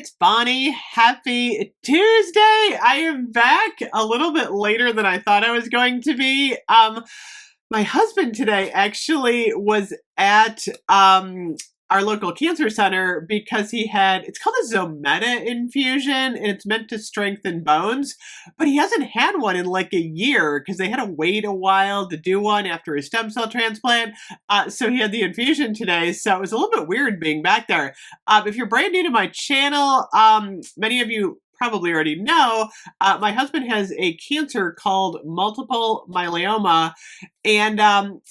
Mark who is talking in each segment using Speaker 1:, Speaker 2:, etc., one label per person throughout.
Speaker 1: it's Bonnie. Happy Tuesday. I am back a little bit later than I thought I was going to be. My husband today actually was at our local cancer center because he had, it's called a Zometa infusion, and it's meant to strengthen bones, but he hasn't had one in like a year because they had to wait a while to do one after his stem cell transplant. So he had the infusion today, so it was a little bit weird being back there. If you're brand new to my channel, many of you probably already know, my husband has a cancer called multiple myeloma, and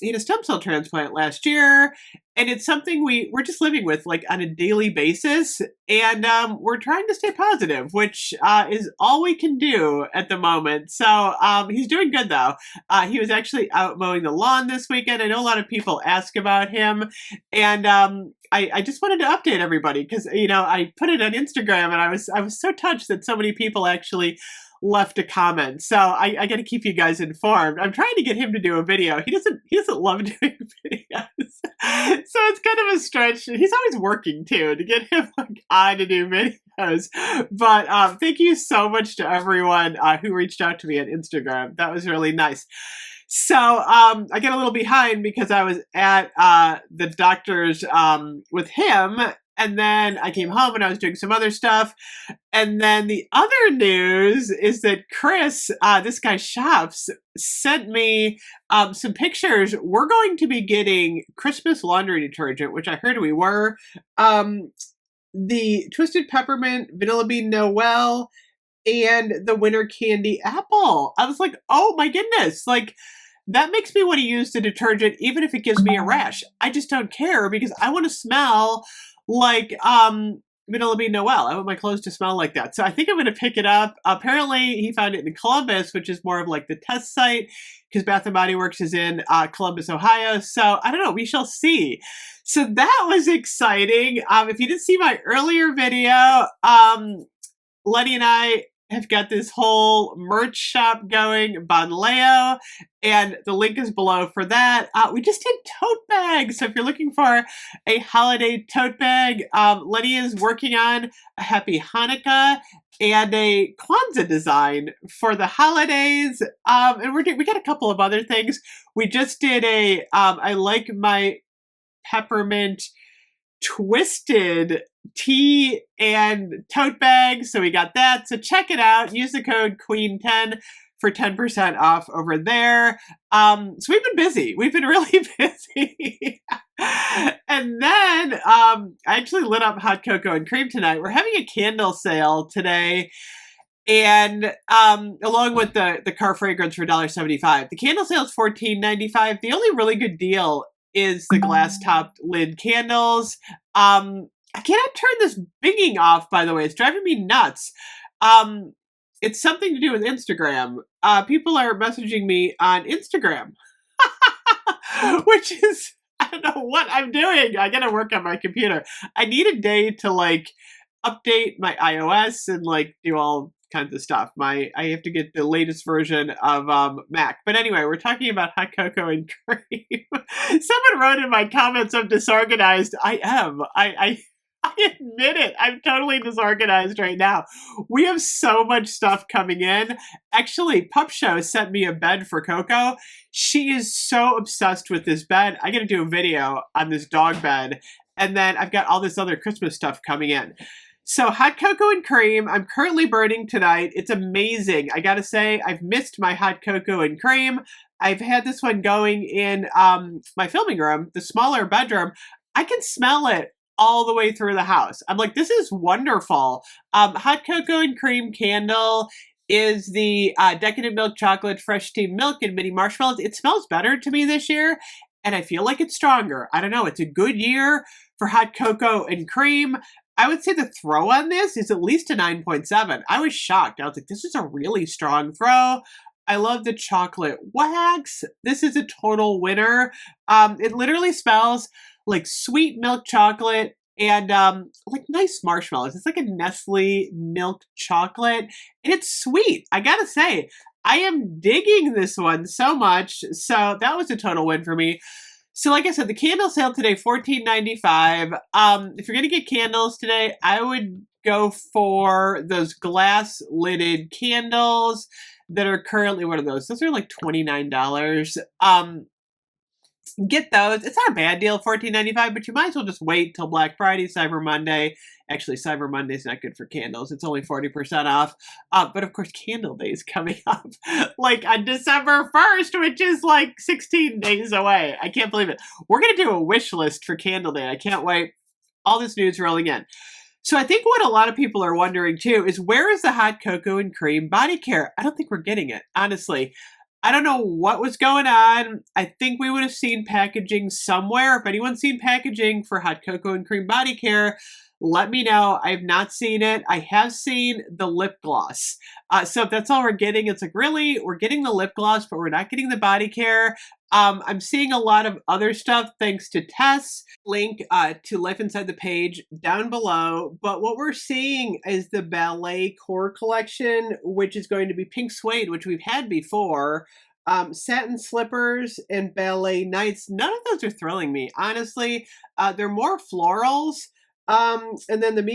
Speaker 1: he had a stem cell transplant last year, and it's something we're just living with like on a daily basis, and we're trying to stay positive, which is all we can do at the moment. So he's doing good though. He was actually out mowing the lawn this weekend. I know a lot of people ask about him, and I just wanted to update everybody because, you know, I put it on Instagram and I was so touched that so many people actually left a comment. So I got to keep you guys informed. I'm trying to get him to do a video. He doesn't love doing videos. So it's kind of a stretch. He's always working too to get him like on to do videos. But thank you so much to everyone who reached out to me on Instagram. That was really nice. So I get a little behind because I was at the doctor's with him, and then I came home and I was doing some other stuff. And then the other news is that Chris, this guy Shops, sent me some pictures. We're going to be getting Christmas laundry detergent, which I heard we were. The Twisted Peppermint Vanilla Bean Noel and the Winter Candy Apple. I was like, oh my goodness, like that makes me want to use the detergent even if it gives me a rash. I just don't care because I want to smell like Vanilla Bean Noel. I want my clothes to smell like that. So I think I'm going to pick it up. Apparently he found it in Columbus, which is more of like the test site because Bath & Body Works is in Columbus, Ohio. So I don't know. We shall see. So that was exciting. If you didn't see my earlier video, Letty and I have got this whole merch shop going, Bonleo, and the link is below for that. We just did tote bags, so if you're looking for a holiday tote bag, Letty is working on a Happy Hanukkah and a Kwanzaa design for the holidays, and we got a couple of other things. We just did a I like my peppermint twisted tea and tote bag, so we got that. So check it out. Use the code QUEEN10 for 10% off over there. So we've been busy. We've been really busy. And then I actually lit up hot cocoa and cream tonight. We're having a candle sale today, and along with the car fragrance for $1.75. The candle sale is $14.95. The only really good deal is the glass topped lid candles. I cannot turn this binging off, by the way. It's driving me nuts. It's something to do with Instagram. People are messaging me on Instagram, which is, I don't know what I'm doing. I gotta work on my computer. I need a day to like update my iOS and like do all kinds of stuff. I have to get the latest version of Mac. But anyway, we're talking about hot cocoa and cream. Someone wrote in my comments, I'm disorganized. I am. I admit it. I'm totally disorganized right now. We have so much stuff coming in. Actually, Pup Show sent me a bed for Coco. She is so obsessed with this bed. I gotta do a video on this dog bed. And then I've got all this other Christmas stuff coming in. So hot cocoa and cream, I'm currently burning tonight. It's amazing. I gotta say, I've missed my hot cocoa and cream. I've had this one going in my filming room, the smaller bedroom. I can smell it all the way through the house. I'm like, this is wonderful. Hot cocoa and cream candle is the decadent milk chocolate, fresh steamed milk, and mini marshmallows. It smells better to me this year, and I feel like it's stronger. I don't know. It's a good year for hot cocoa and cream. I would say the throw on this is at least a 9.7. I was shocked. I was like, this is a really strong throw. I love the chocolate wax. This is a total winner. It literally smells like sweet milk chocolate and like nice marshmallows. It's like a Nestle milk chocolate, and it's sweet. I gotta say, I am digging this one so much. So that was a total win for me. So like I said, the candle sale today, $14.95. If you're gonna get candles today, I would go for those glass lidded candles that are currently, what are those? Those are like $29. Get those. It's not a bad deal, $14.95, but you might as well just wait till Black Friday, Cyber Monday. Actually, Cyber Monday is not good for candles. It's only 40% off. But of course, Candle Day is coming up like on December 1st, which is like 16 days away. I can't believe it. We're going to do a wish list for Candle Day. I can't wait. All this news rolling in. So I think what a lot of people are wondering too is, where is the hot cocoa and cream body care? I don't think we're getting it, honestly. I don't know what was going on. I think we would have seen packaging somewhere. If anyone's seen packaging for hot cocoa and cream body care, let me know. I have not seen it. I have seen the lip gloss. So if that's all we're getting, it's like, really? We're getting the lip gloss, but we're not getting the body care. I'm seeing a lot of other stuff thanks to Tess. Link to Life Inside the Page down below. But what we're seeing is the Ballet Core Collection, which is going to be pink suede, which we've had before. Satin slippers and ballet nights. None of those are thrilling me, honestly. They're more florals. And then the meet